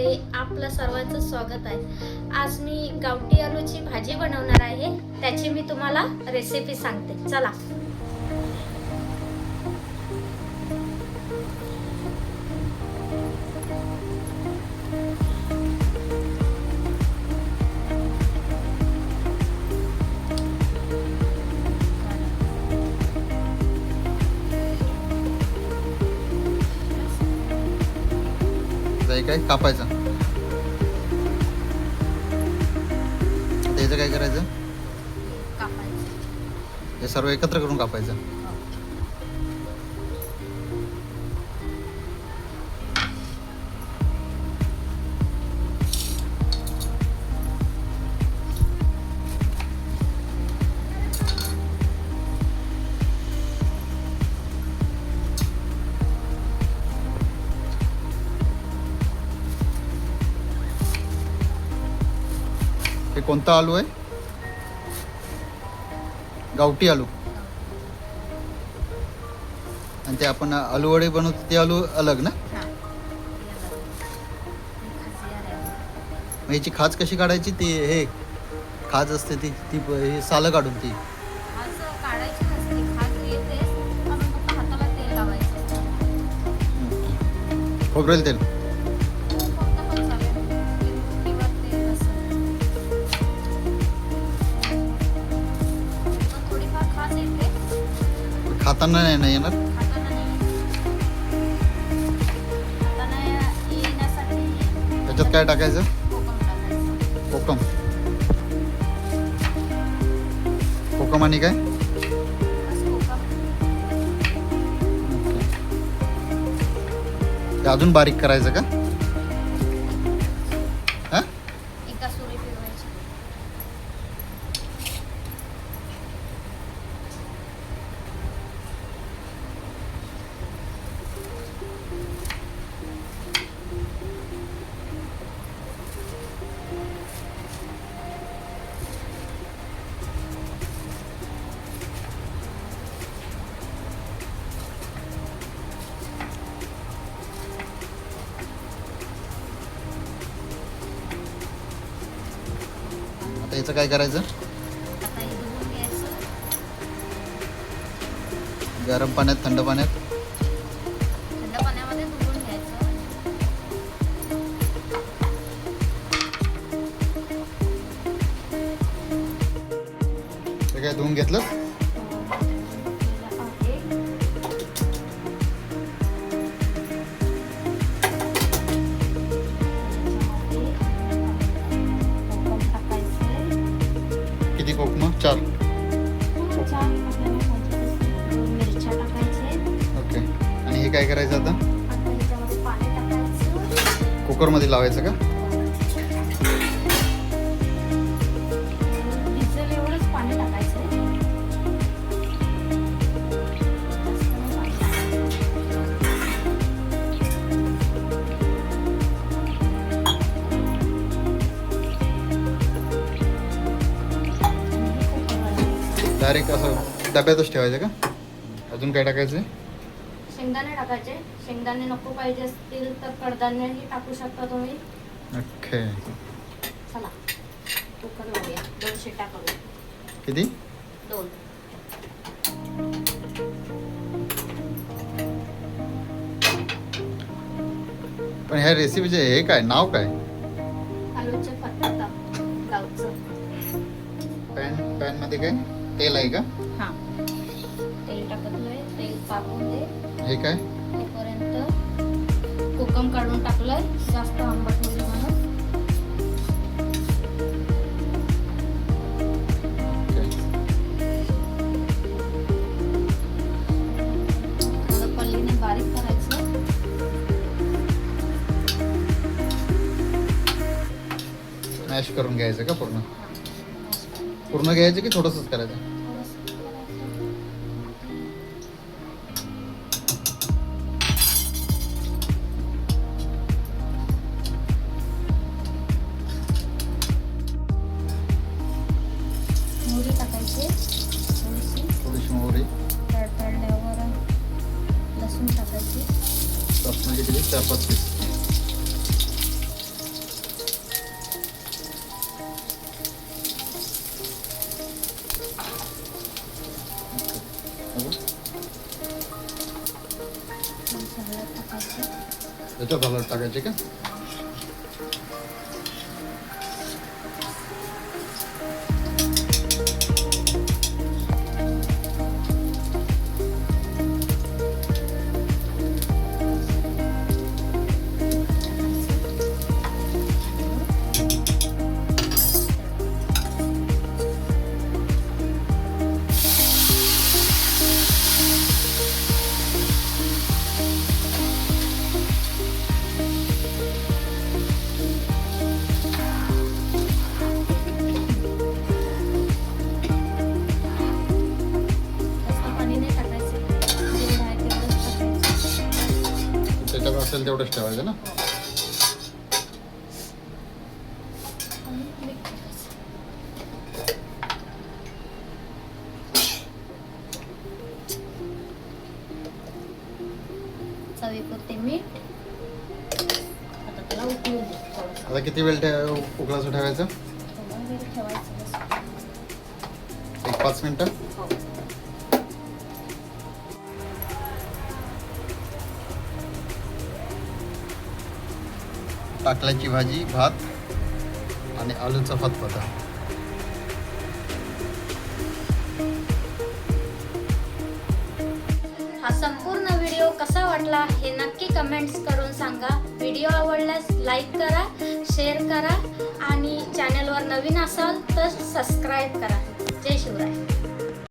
मध्ये आपलं सर्वांचं स्वागत आहे. आज मी गावठी आलूची भाजी बनवणार आहे. त्याची मी तुम्हाला रेसिपी सांगते. चला. काय कापायचं, त्याचं काय करायचं? कापायचं. हे सर्व एकत्र करून कापायचं. हे कोणता आलू आहे? गावठी आलू. आणि ते आपण आलू वडे बनवतो ते आलू अलग ना? मग याची खाज कशी काढायची? ती हे खाज असते ती ती हे सालं काढून ती काढायची नसते. खाज येते. आपण फक्त हाताला तेल लावायचं. खोबरेल तेल. खाताना नाही येणार. त्याच्यात काय टाकायचं? कोकम. कोकम आणि काय? ते अजून बारीक करायचं का? हा? एका सुरी फिरवायची. आता याचं काय करायचं? आता हे धुवून घ्यायचं. गरम पाण्यात, थंड पाण्यात? थंड पाण्यामध्ये धुवून घ्यायचं. ते काय धुवून घेतलं? किती कोकम? 4. मिरच्या टाकायचे. ओके. आणि हे काय करायचं आता? आता ह्याच्यामध्ये पाणी टाकायचं. कुकरमध्ये लावायचं का? भिजेल एवढंच पाणी टाकायचं. डायरेक्ट असं डब्यातच ठेवायचं का? अजून काय टाकायचं? शेंगदाणे टाकायचे. शेंगदाणे नको पाहिजे असतील तर कडधान्यही टाकू शकता तुम्ही. ओके. चला कुकर लावूया. 2 शिट्ट्या करूया. किती? 2. पण ह्या रेसिपीचे हे काय नाव काय? आलूचे फटाटा गावचं. पॅन मध्ये काय तेल आहे का? हां, तेल टाकतोय. तेल तापवून दे. हे काय? तोपर्यंत कोकम काढून टाकलंय. जास्त आंबट होईल म्हणून. थोडं पल्लीने बारीक करायचं. मॅश करून घ्यायचं का पूर्ण? पूर्ण घ्यायचं की थोडंसंच करायचं? मोहरी टाकायची. थोडीशी मोहरी. तडतडल्यावर लसूण टाकायची. लसूण किती? 4-5 पीस. याच्यात हळद टाकायची का? जास्त पाणी नाही टाकायचं, जेवढं आहे तेवढंच टाकायचं. त्याच्यात असेल तेवढंच ठेवायचं ना. आणि मीठ टाकायचं. चवीपुरते मीठ. आता त्याला उकळून दे थोडंसं. आता किती वेळ उकळाचं ठेवायचं? थोडा वेळ ठेवायचं बस. एक 5 मिनिटं. हो. टाकल्याची भाजी, भात आणि आलूचा फतफता. हा संपूर्ण व्हिडिओ कसा वाटला हे नक्की कमेंट्स करून सांगा. व्हिडिओ आवडल्यास लाईक करा, शेअर करा आणि चॅनलवर नवीन असाल तर सबस्क्राईब करा. जय शिवराय.